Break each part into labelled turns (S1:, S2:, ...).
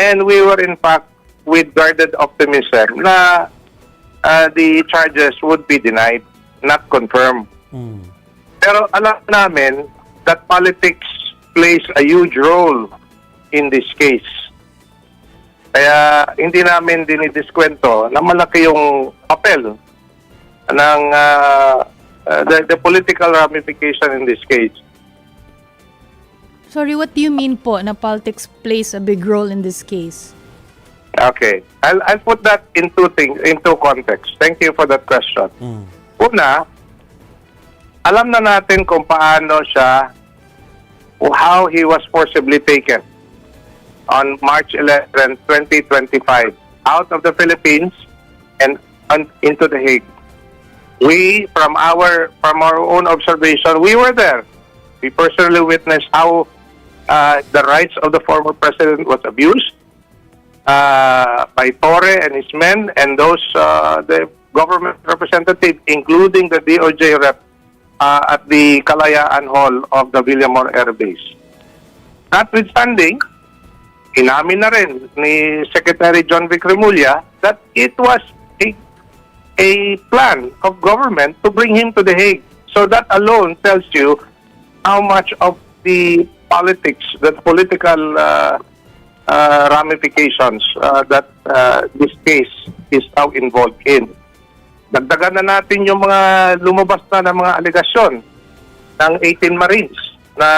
S1: And we were in fact with guarded optimism na the charges would be denied, not confirmed. Pero alam namin that politics plays a huge role in this case. Kaya hindi namin dinidiskwento na malaki yung papel ng the political ramification in this case.
S2: Sorry, what do you mean po na politics plays a big role in this case?
S1: Okay. I'll put that into context. Thank you for that question. Una, alam na natin kung paano siya, how he was forcibly taken on March 11, 2025 out of the Philippines and into The Hague. We, from our own observation, we were there. We personally witnessed how the rights of the former president was abused by Torre and his men and those the government representative, including the DOJ rep at the Kalayaan Hall of the Villamor Air Base. Notwithstanding, inamin na rin ni Secretary John Vic Remulla that it was a plan of government to bring him to The Hague. So that alone tells you how much of the politics, the political ramifications that this case is now involved in. Dagdagan na natin yung mga lumabas na ng mga alegasyon ng 18 Marines na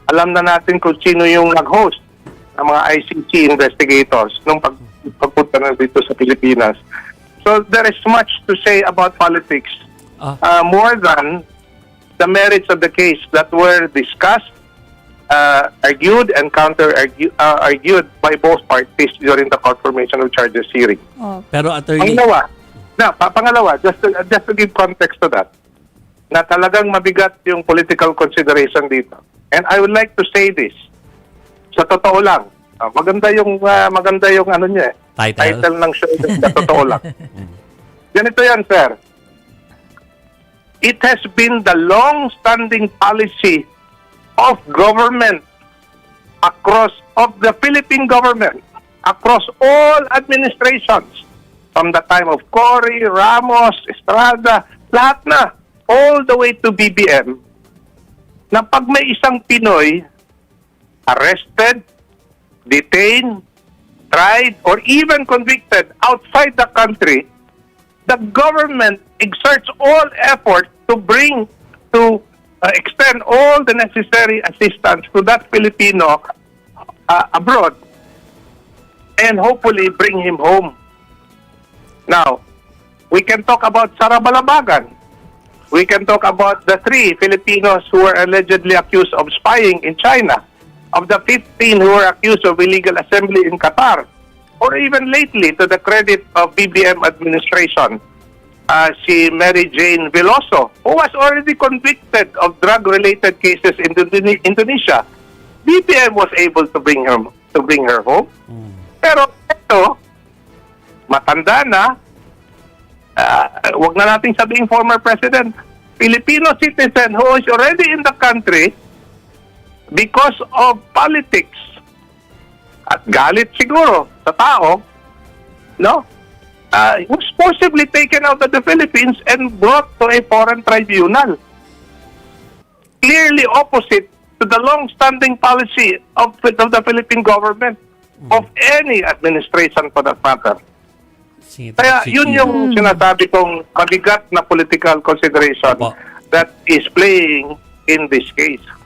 S1: alam na natin kung sino yung nag-host ng mga ICC investigators nung pagpunta na dito sa Pilipinas. So there is much to say about politics, more than the merits of the case that were discussed, argued and counter-argued by both parties during the confirmation of charges hearing.
S3: Pero attorney,
S1: Pangalawa, just to give context to that, na talagang mabigat yung political consideration dito. And I would like to say this, sa totoo lang, maganda yung ano niya, title ng show, sa totoo lang. Ganito yan, sir. It has been the long-standing policy of government of the Philippine government, across all administrations, from the time of Cory, Ramos, Estrada, lahat na, all the way to BBM, na pag may isang Pinoy arrested, detained, tried, or even convicted outside the country, the government exerts all effort to extend all the necessary assistance to that Filipino abroad and hopefully bring him home. Now, we can talk about Sara Balabagan. We can talk about the 3 Filipinos who were allegedly accused of spying in China, of the 15 who were accused of illegal assembly in Qatar, or even lately, to the credit of BBM administration, si Mary Jane Veloso, who was already convicted of drug-related cases in Indonesia. BBM was able to bring her home. Pero ito, matanda na, wag na nating sabihin former president, Filipino citizen who is already in the country because of politics at galit siguro sa tao, no? Was forcibly taken out of the Philippines and brought to a foreign tribunal. Clearly opposite to the long-standing policy of the Philippine government, of any administration for that matter. Kaya yun yung sinasabi kong mabigat na political consideration that is playing in this case.